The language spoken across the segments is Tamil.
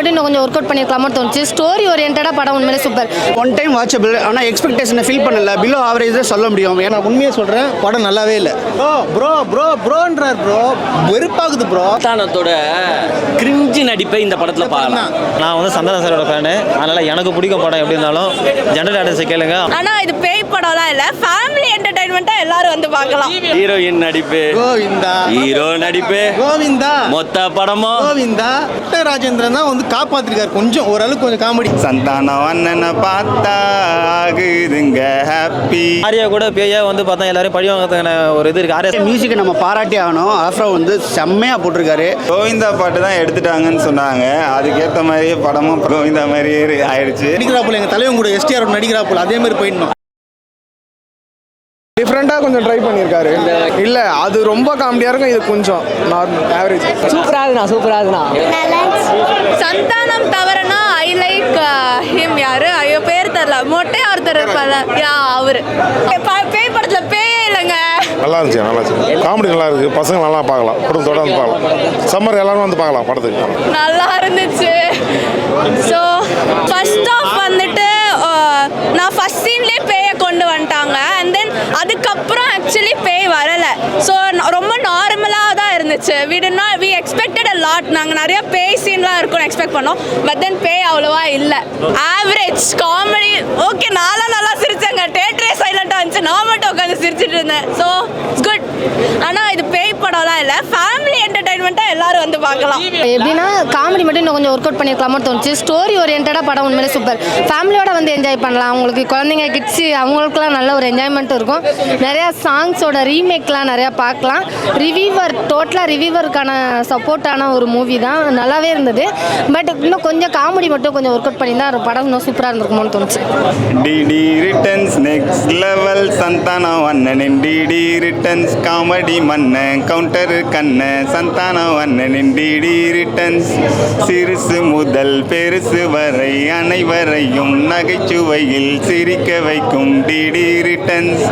மட்டும் இன்னும் கொஞ்சம் ஒர்க் அவுட் பண்ணிருக்கலாமோ தோணுச்சு. ஸ்டோரி ஓரியன்டா படம் உண்மையிலே சூப்பர். One time watchable. ஆனால் எக்ஸ்பெக்டேஷனை ஃபீல் பண்ணல. பிலோ ஆவரேஜ் தான் சொல்ல முடியும். ஏன்னா உண்மையாக சொல்கிறேன், படம் நல்லாவே இல்லை. ப்ரோன்றார் ப்ரோ, வெறுப்பாகுது ப்ரோ. சந்தானத்தோட கிரிஞ்சி நடிப்பை இந்த படத்தில் பார்க்கலாம். நான் வந்து சந்தான சாரோட ஃபேனு, அதனால எனக்கு பிடிக்கும் படம் எப்படி இருந்தாலும். ஜெனரல் ஆடியன்ஸை கேளுங்க. ஆனால் இது பேய் படம்லாம் இல்லை, ஃபேமிலி என்டர்டைன்மெண்ட்டாக எல்லாரும் வந்து பார்க்கலாம். ஹீரோயின் நடிப்பு கோவிந்தா, ஹீரோ நடிப்பு கோவிந்தா, மொத்த படமும் கோவிந்தா. ராஜேந்திரன் தான் வந்து காப்பாத்திருக்காரு. கொஞ்சம் ஓரளவுக்கு கொஞ்சம் காமெடி. சந்தானம் அண்ணனை பார்த்தா ஆகுதுங்க ஹாப்பி. ஆரியா கூட பேயா வந்து பார்த்தா எல்லாரும் பழி வாங்கிறதுக்கான ஒரு இது இருக்கு. ஆரியா மியூசிக்கை நம்ம பாராட்டி ஆகணும். ஆஃப்ரோ வந்து செம்மையாக போட்டிருக்காரு. கோவிந்தா பாட்டு தான் எடுத்துட்டாங்கன்னு சொன்னாங்க. அதுக்கேற்ற மாதிரியே படமும் கோவிந்தா மாதிரியே ஆயிடுச்சு. நடிக்கிறாப்புல எங்கள் தலைவன் கூட எஸ்டிஆர் நடிக்கிறாப்புல அதே மாதிரி போயிடணும். டிஃப்ரெண்டாக கொஞ்சம் ட்ரை பண்ணியிருக்காரு. இல்லை அது ரொம்ப காமெடியாக இருக்கும், இது கொஞ்சம் நார்மல் ஆவரேஜ். சூப்பராகுதுண்ணா. சந்தானம் தவிரனா ஐ லைக் ஹிம். யாரு ஐயோ பேர் தெரியல, மொட்டை ஒருத்தர் இருப்பாரு. அவரு பேய் படத்துல பேயே இல்லைங்க. நல்லா இருந்துச்சு. காமெடி நல்லா இருக்கு. பசங்க நல்லா பார்க்கலாம். குடும்பத்தோட வந்து பார்க்கலாம். சம்மர் எல்லாரும் வந்து பார்க்கலாம் படத்துக்கு. நல்லா இருந்துச்சு. ஸோ ஃபர்ஸ்ட் ஆஃப் வந்துட்டு நான் ஃபர்ஸ்ட் சீன்லேயே பேயை கொண்டு வந்துட்டாங்க. அண்ட் தென் அதுக்கப்புறம் ஆக்சுவலி பேய் வரலை. ஸோ ரொம்ப நார்மலாக தான் இருந்துச்சு. We expected a lot. நாங்கள் நிறைய பேய் சீன்லாம் இருக்கும்னு எக்ஸ்பெக்ட் பண்ணோம். பட் தென் பேய் அவ்வளோவா இல்லை. Average comedy okay. நல்லா சிரிச்சாங்க. தேட்டரே சைலண்டாக இருந்துச்சு. நான் மட்டும் உட்காந்து சிரிச்சிட்டு இருந்தேன். So it's good. ஆனால் இது பேய் படம்லாம் இல்லை, ஃபேமிலி என்டர்டைன்மெண்ட்டாக எல்லாரும் வந்து பார்க்கலாம். எப்படின்னா காமெடி மட்டும் இன்னும் கொஞ்சம் ஒர்க் அவுட் பண்ணிருக்கலாமோ தோணுச்சு. ஸ்டோரி ஓரியன்டா படம் உண்மையிலே சூப்பர். ஃபேமிலியோட வந்து என்ஜாய் பண்ணலாம். அவங்களுக்கு குழந்தைங்க கிட்ஸு அவங்களுக்குலாம் நல்ல ஒரு என்ஜாய்மெண்ட் இருக்கும். நிறையா சாங்ஸோட ரீமேக்லாம் நிறையா பார்க்கலாம். டோட்டலாக ரிவ்யூவருக்கான சப்போர்ட்டான ஒரு மூவி தான். நல்லாவே இருந்தது. பட் இன்னும் கொஞ்சம் காமெடி மட்டும் கொஞ்சம் ஒர்க் அவுட் பண்ணியிருந்தா படம் இன்னும் சூப்பராக இருந்திருக்குமோன்னு தோணுச்சு. DD returns next level. Santhanam அண்ணனின் டிடி ரிட்டர்ன்ஸ். காமெடி மன்னன் கவுண்டர் கண்ணன். சந்தானம் அண்ணனின் டிடி ரிட்டர்ன்ஸ். சிறுசு முதல் பெருசு வரை அனைவரையும் நகைச்சுவையில் சிரிக்க வைக்கும் டிடி ரிட்டர்ன்ஸ்.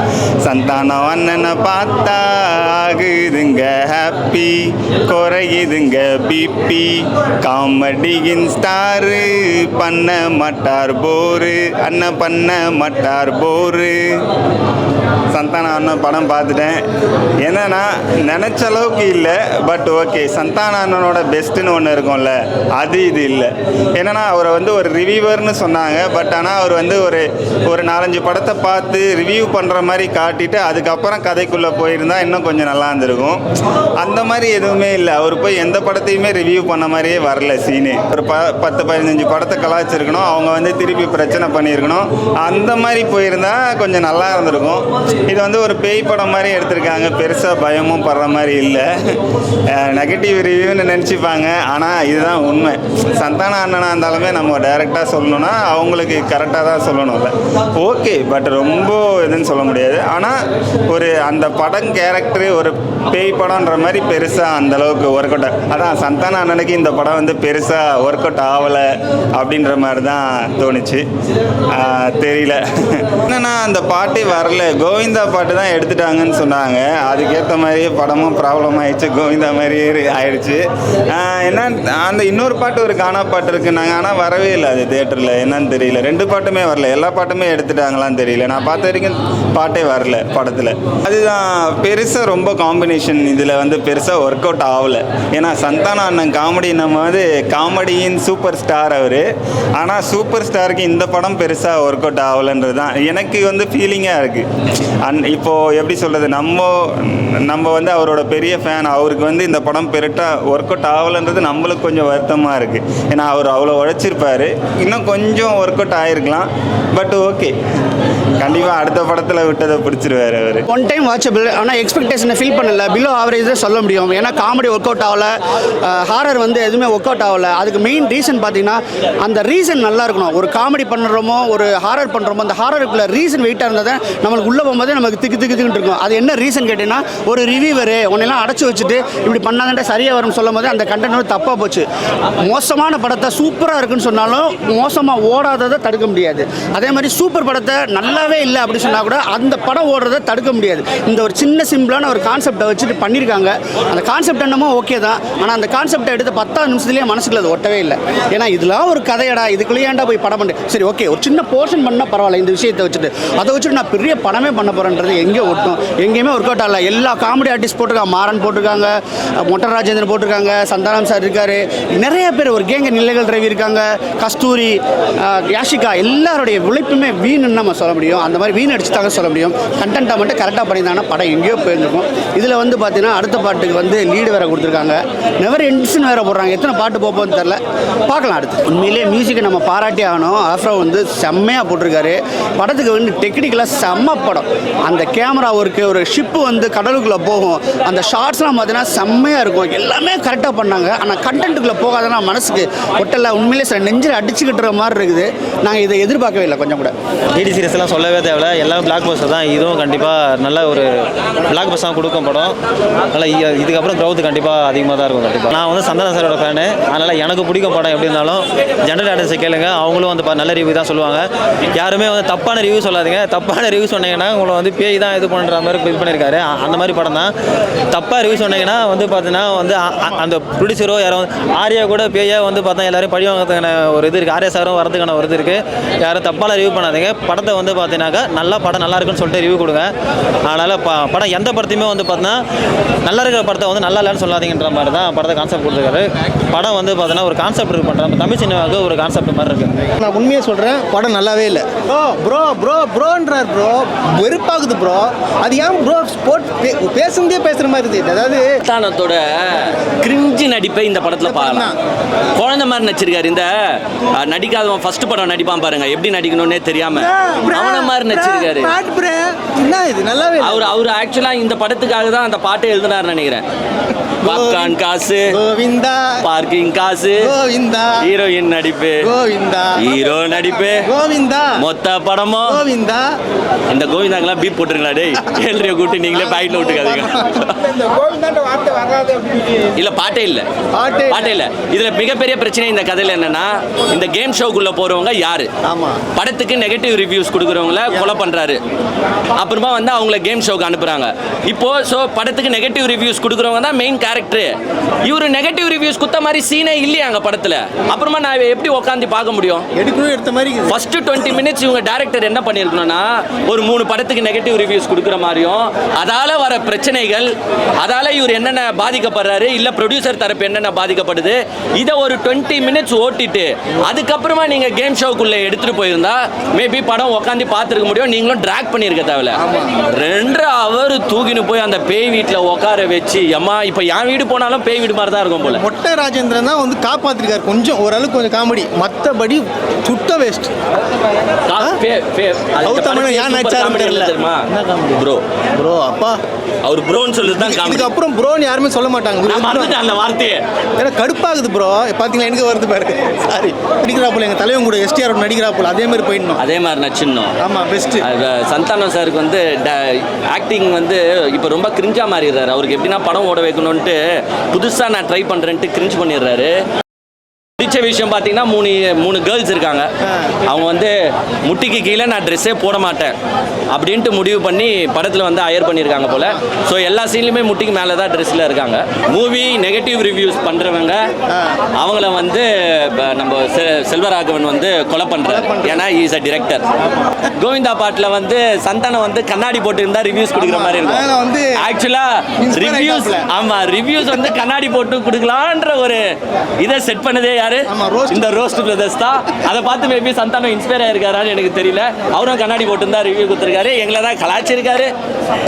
சந்தானம் அண்ணனை பார்த்தா ஆகுதுங்க ஹாப்பி, குறையுதுங்க பிபி. காமெடியின் ஸ்டாரு பண்ண மாட்டார் போரு, அண்ணன் பண்ண மாட்டார் போரு. சந்தானம் அண்ணன் படம் பார்த்துட்டேன். என்னன்னா நினச்ச அளவுக்கு இல்லை, பட் ஓகே. சந்தானம் அண்ணனோட பெஸ்ட்டுன்னு ஒன்று இருக்கும்ல, அது இது இல்லை. என்னன்னா அவரை வந்து ஒரு ரிவ்யூவர்னு சொன்னாங்க. பட் ஆனால் அவர் வந்து ஒரு 4-5 படத்தை பார்த்து ரிவ்யூ பண்ணுற மாதிரி காட்டிட்டு அதுக்கப்புறம் கதைக்குள்ளே போயிருந்தா இன்னும் கொஞ்சம் நல்லா இருந்திருக்கும். அந்த மாதிரி எதுவுமே இல்லை. அவர் போய் எந்த படத்தையுமே ரிவ்யூ பண்ண மாதிரியே வரல சீனு. ஒரு 10-15 படத்தை கலாச்சிருக்கணும். அவங்க வந்து திருப்பி பிரச்சனை பண்ணியிருக்கணும். அந்த மாதிரி போயிருந்தா கொஞ்சம் நல்லா இருந்திருக்கும். இது வந்து ஒரு பேய் படம் மாதிரி எடுத்திருக்காங்க. பெருசாக பயமும் படுற மாதிரி இல்லை. நெகட்டிவ் ரிவ்யூன்னு நினச்சிப்பாங்க. ஆனால் இதுதான் உண்மை. சந்தான அண்ணனாக இருந்தாலுமே நம்ம டைரெக்டாக சொல்லணும்னா அவங்களுக்கு கரெக்டாக தான் சொல்லணும்ல. ஓகே, பட் ரொம்ப எதுன்னு சொல்ல முடியாது. ஆனால் ஒரு அந்த படம் கேரக்டரு ஒரு பேய் படம்ன்ற மாதிரி பெருசாக அந்தளவுக்கு ஒர்க் அவுட். அதான் சந்தான அண்ணனுக்கு இந்த படம் வந்து பெருசாக ஒர்க் அவுட் ஆகலை அப்படின்ற மாதிரி தான் தோணுச்சு. தெரியல என்னன்னா அந்த பாட்டே வரல. கோவிந்தா பாட்டு தான் எடுத்துட்டாங்கன்னு சொன்னாங்க. அதுக்கேற்ற மாதிரியே படமும் ப்ராப்ளம் ஆயிடுச்சு. கோவிந்தா மாதிரியே ஆயிடுச்சு. என்ன அந்த இன்னொரு பாட்டு ஒரு கானா பாட்டு இருக்குன்னாங்க. ஆனால் வரவே இல்லை அது தேட்டரில். என்னன்னு தெரியல. 2 பாட்டுமே வரல. எல்லா பாட்டுமே எடுத்துட்டாங்களான்னு தெரியல. நான் பார்த்த வரைக்கும் பாட்டே வரல படத்தில். அதுதான் பெருசாக ரொம்ப காம்பினேஷன் இதில் வந்து பெருசாக ஒர்க் அவுட் ஆகலை. ஏன்னா சந்தான அண்ணன் காமெடி நம்ம வந்து காமெடியின் சூப்பர் ஸ்டார் அவர். ஆனால் சூப்பர் ஸ்டாருக்கு இந்த படம் பெருசாக ஒர்க் அவுட் ஆகலைன்றது தான் எனக்கு வந்து ஃபீலிங்காக இருக்குது. இப்போது எப்படி சொல்கிறது, நம்ம வந்து அவரோட பெரிய ஃபேன். அவருக்கு வந்து இந்த படம் பெருட்டாக ஒர்க் அவுட் ஆகலைன்றது நம்மளுக்கு கொஞ்சம் வருத்தமாக இருக்குது. ஏன்னா அவர் அவ்வளோ உழைச்சிருப்பார். இன்னும் கொஞ்சம் ஒர்க் அவுட் ஆகிருக்கலாம். பட் ஓகே, கண்டிப்பாக அடுத்த படத்தில் விட்டதை பிடிச்சிருவார் அவர். One time watchable. ஆனால் எக்ஸ்பெக்டேஷனை ஃபீல் பண்ணல. பிலோ ஆவரேஜ் தான் சொல்ல முடியும். ஏன்னா காமெடி ஒர்க் அவுட் ஆகலை, ஹாரர் வந்து எதுவுமே ஒர்க் அவுட் ஆகலை. அதுக்கு மெயின் ரீசன் பார்த்தீங்கன்னா அந்த ரீசன் நல்லா இருக்கணும். ஒரு காமெடி பண்ணுறோமோ ஒரு ஹாரர் பண்ணுறோமோ அந்த ஹாரருக்குள்ள ரீசன் வெயிட்டாக இருந்தால் தான் நம்மளுக்கு உள்ளே போகும்போது நமக்கு திக்குன்னு இருக்கும். அது என்ன ரீசன் கேட்டிங்கன்னா, ஒரு ரிவ்யூவர் உன்னெல்லாம் அடைச்சி வச்சுட்டு இப்படி பண்ணாங்கன்ட்டு சரியாக வரும்னு சொல்லும் போது அந்த கண்டென்ட் வந்து தப்பாக போச்சு. மோசமான படத்தை சூப்பராக இருக்குன்னு சொன்னாலும் மோசமாக ஓடாததை தடுக்க முடியாது. அதே மாதிரி சூப்பர் படத்தை நல்லாவே இல்லை அப்படி சொன்னால் கூட அந்த படம் ஓடுறதை தடுக்க முடியாது. இந்த ஒரு சின்ன சிம்பிளான ஒரு கான்செப்டை வச்சுட்டு பண்ணியிருக்காங்க. அந்த கான்செப்ட் என்னமோ ஓகே தான், ஆனால் அந்த கான்செப்டை எடுத்து 10 நிமிஷத்துலேயே மனசுக்குள்ள அது ஒட்டவே இல்லை. ஏன்னா இதெல்லாம் ஒரு கதையடா, இதுக்குள்ளே ஏன்டா போய் படம் பண்ணு, சரி ஓகே ஒரு சின்ன போர்ஷன் பண்ணால் பரவாயில்ல, இந்த விஷயத்தை வச்சுட்டு அதை வச்சுட்டு நான் பெரிய படமே பண்ண போகிறேன்றது எங்கே ஒட்டும், எங்கேயுமே ஒர்க் அவுட் ஆகல. எல்லா காமெடி ஆர்டிஸ்ட் போட்டிருக்காங்க, மாறன் போட்டிருக்காங்க, மொட்டை ராஜேந்திரன் போட்டிருக்காங்க, சந்தானம் சார் இருக்கார், நிறைய பேர் ஒரு கேங்க நிலைகள் ரவி இருக்காங்க, கஸ்தூரி, யாஷிகா, எல்லாருடைய உழைப்புமே வீணுன்னு நம்ம சொல்ல முடியும். அந்த மாதிரி வீண் அடிச்சு தாங்க சொல்ல முடியும். கண்டென்ட்டாக மட்டும் கரெக்டாக பண்ணியிருந்தாங்கன்னா படம் எங்கேயோ போயிருந்துருக்கும். இதில் வந்து பார்த்தீங்கன்னா அடுத்த பாட்டுக்கு வந்து லீடு வேறு கொடுத்துருக்காங்க, நெவர் எண்ட்ஸ்னு வேறு போடுறாங்க. எத்தனை பாட்டு போப்போன்னு தெரில, பார்க்கலாம் அடுத்து. உண்மையிலே மியூசிக்கை நம்ம பாராட்டி ஆகணும். ஆஃப்ரோ வந்து செம்மையாக போட்டிருக்காரு. படத்துக்கு வந்து டெக்னிக்கலாக செம்ம படம். அந்த கேமரா ஒர்க்கு, ஒரு ஷிப்பு வந்து கடலுக்குள்ளே போகும், அந்த ஷார்ட்ஸ்லாம் பார்த்தீங்கன்னா செம்மையாக இருக்கும். எல்லாமே கரெக்டாக பண்ணாங்க. ஆனால் கண்டென்ட்டுக்குள்ளே போகாதனா மனசுக்கு ஒட்டலை. உண்மையிலே சில நெஞ்சில் அடிச்சுக்கிட்டுற மாதிரி இருக்குது. நாங்கள் இதை எதிர்பார்க்கவே இல்லை கொஞ்சம் கூட. டிடி சீரிஸ்லாம் சொல்லவே தேவையில்ல, எல்லாம் பிளாக் பஸ்டர் தான். இதுவும் கண்டிப்பாக நல்ல ஒரு பிளாக் பஸ்டாக கொடுக்கும் படம். அதனால் இதுக்கப்புறம் க்ரௌத் கண்டிப்பாக அதிகமாக தான் இருக்கும். கண்டிப்பாக நான் வந்து சந்தானம் சாரோட ஃபேனு, அதனால் எனக்கு பிடிக்கும் படம். எப்படி இருந்தாலும் ஜென்ரல் ஆடியன்ஸை கேளுங்க, அவங்களும் வந்து நல்ல ரிவ்யூ தான் சொல்லுவாங்க. யாருமே வந்து தப்பான ரிவ்யூ சொல்லாதீங்க. தப்பான ரிவ்யூ சொன்னீங்கன்னா உங்களை வந்து பேய் தான் இது பண்ணுற மாதிரி இது பண்ணியிருக்காரு. அந்த மாதிரி படம் தான். தப்பாக ரிவ்யூ சொன்னீங்கன்னா வந்து பார்த்தீங்கன்னா வந்து அந்த ப்ரொடியூசரோ யாரோ ஆரியா கூட பேயை வந்து பார்த்தா எல்லாரும் பழி வாங்கிறதுக்கான ஒரு இது இருக்குது. ஆரியா சாரும் வரதுக்கான ஒரு இது இருக்குது. யாரும் தப்பான ரிவ்யூ பண்ணாதீங்க. படத்தை வந்து பார்த்தீங்கன்னாக்கா நல்லா படம் நல்லா இருக்குன்னு சொல்லிட்டு ரிவ்யூ கொடுங்க. அதனால் படம் எந்த படத்தையுமே வந்து பார்த்தீங்கன்னா நல்லா இருக்கிற படத்தை வந்து நல்லா இல்லைன்னு சொல்லாதீங்கன்ற மாதிரி தான் படத்தை கான்செப்ட் கொடுத்துருக்காரு. படம் வந்து பார்த்தீங்கன்னா ஒரு கான்செப்ட் இருக்கு பண்ணுறாங்க. தமிழ் சினிமாவுக்கு ஒரு கான்செப்ட் மாதிரி இருக்குது. நான் உண்மையாக சொல்கிறேன், படம் நல்லாவே இல்லை. ப்ரோன்றார் ப்ரோ, வெறுப்பாகுது ப்ரோ. அது ஏன் ப்ரோ பேசுறதே பேசுகிற மாதிரி இருக்குது. அதாவது சந்தானத்தோட கிரிஞ்சி நடிப்பை இந்த படத்தில் பார்க்கலாம். குழந்தை மாதிரி நடிச்சிருக்காரு. இந்த நடிக்காதவன் ஃபர்ஸ்ட் படம் நடிப்பான் பாருங்க, எப்படி நடிக்கணும்னே தெரியாம அவன மாதிரி நடிச்சிருக்காரு. என்ன இது நல்லாவே அவர் ஆக்சுவலா இந்த படத்துக்காக தான் அந்த பாட்டை எழுதினார்னு நினைக்கிறேன். பாப்கார்ன் காசு கோவிந்தா, பார்க்கிங் காசு கோவிந்தா, ஹீரோயின் நடிப்பு கோவிந்தா, ஹீரோ நடிப்பு கோவிந்தா, மொத்த படமும் கோவிந்தா. இந்த கோவிந்தாங்கெல்லாம் பீப் போட்டுருங்களா டேய், கேள்றிய கூட்டி நீங்களே பாக்கெட்ல விட்டுக்காதீங்க. இல்ல பாட்டே இல்ல, பாட்டே இல்ல. இதுல மிகப்பெரிய பிரச்சனை இந்த கதையில என்னன்னா, இந்த கேம் ஷோக்குள்ள போறவங்க யாரு, படத்துக்கு நெகட்டிவ் ரிவ்யூஸ் கொடுக்குறவங்கள கொலை பண்றாரு, அப்புறமா வந்து அவங்கள கேம் ஷோக்கு அனுப்புறாங்க. இப்போ ஸோ படத்துக்கு நெகட்டிவ் ரிவ்யூஸ் கொடுக்குறவங்க தான் மெயின் கேரக்டர். இவரு நெகட்டிவ் ரிவ்யூஸ் குத்த மாதிரி சீனே இல்லையா அங்க படத்துல. அப்புறமா நான் எப்படி உட்காந்து பார்க்க முடியும்? எடுத்த மாதிரி ஃபர்ஸ்ட் 20 மினிட்ஸ் இவங்க டைரக்டர் என்ன பண்ணிருக்கணும்னா, ஒரு 3 படத்துக்கு நெகட்டிவ் ரிவ்யூஸ் கொடுக்குற மாதிரியும், அதால வர பிரச்சனைகள், அதால இவர் என்னென்ன பாதிக்கப்படுறாரு, இல்ல ப்ரொடியூசர் தரப்பு என்னென்ன பாதிக்கப்படுது, இதை ஒரு 20 மினிட்ஸ் ஓட்டிட்டு அதுக்கப்புறமா நீங்க கேம் ஷோக்குள்ள எடுத்துட்டு போயிருந்தா மேபி படம் உட்காந்து பார்த்துருக்க முடியும். நீங்களும் ட்ராக் பண்ணியிருக்க தேவையில்ல. 2 ஹவர் தூக்கின்னு போய் அந்த பேய் வீட்டில் உட்கார வச்சு, அம்மா இப்போ என் வீடு போனாலும் பேய் வீடு மாதிரி தான் இருக்கும் போல. மொட்டை ராஜேந்திரன் தான் வந்து காப்பாத்திருக்காரு கொஞ்சம், ஓரளவுக்கு கொஞ்சம் காமெடி. மற்றபடி சுத்த வேஸ்ட். தெரியுமா ப்ரோ அப்பா அவர் ப்ரோன்னு சொல்லி தான் இதுக்கப்புறம் ப்ரோன்னு யாருமே சொல்ல மாட்டாங்க. அந்த வார்த்தையை ஏன்னா கடுப்பாகுது ப்ரோ. பார்த்தீங்களா எனக்கு வருது பாருங்க. சாரி, நடிக்கிறாப்புல எங்கள் தலைவன் கூட எஸ்டிஆர் நடிக்கிறாப்புல அதே மாதிரி போயிடணும். அதே மாதிரி நச்சிடணும். ஆமாம் பெஸ்ட். சந்தானம் சாருக்கு வந்து ஆக்டிங் வந்து இப்போ ரொம்ப கிரிஞ்சா மாறிடுறாரு. அவருக்கு எப்படின்னா படம் ஓட வைக்கணும்ட்டு புதுசாக நான் ட்ரை பண்ணுறேன்ட்டு கிரிஞ்ச் பண்ணிடுறாரு. பிடிச்ச விஷயம் பார்த்தீங்கன்னா 3 கேர்ள்ஸ் இருக்காங்க. அவங்க வந்து முட்டிக்கு கீழே நான் ட்ரெஸ்ஸே போட மாட்டேன் அப்படின்ட்டு முடிவு பண்ணி படத்தில் வந்து ஹையர் பண்ணியிருக்காங்க போல். ஸோ எல்லா சீன்லையுமே முட்டிக்கு மேலே தான் ட்ரெஸ்ஸில் இருக்காங்க. மூவி நெகட்டிவ் ரிவ்யூஸ் பண்ணுறவங்க அவங்கள வந்து நம்ம செல்வராகவன் வந்து கொலை பண்ணுறாரு. ஏன்னா இஸ் அ டிரெக்டர். கோவிந்தா பாட்டில் வந்து சந்தானம் வந்து கண்ணாடி போட்டு இருந்தால் ரிவ்யூஸ் கொடுக்குற மாதிரி இருக்கும். ஆக்சுவலாக ரிவ்யூஸ் ரிவ்யூஸ் வந்து கண்ணாடி போட்டு கொடுக்கலான்ற ஒரு இதை செட் பண்ணதே யாரு? இந்த ரோஸ்ட் பிரதர்ஸ் தான். அதை பார்த்து மேபி சந்தானம் இன்ஸ்பயர் ஆயிருக்காரான்னு எனக்கு தெரியல. அவரும் கண்ணாடி போட்டு தான் ரிவ்யூ கொடுத்துருக்காரு. எங்களை தான் கலாய்ச்சிருக்காரு,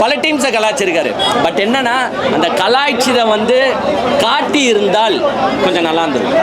பல டீம்ஸை கலாய்ச்சிருக்காரு. பட் என்னன்னா அந்த கலாய்ச்சிதை வந்து காட்டி இருந்தால் கொஞ்சம் நல்லா இருந்திருக்கும்.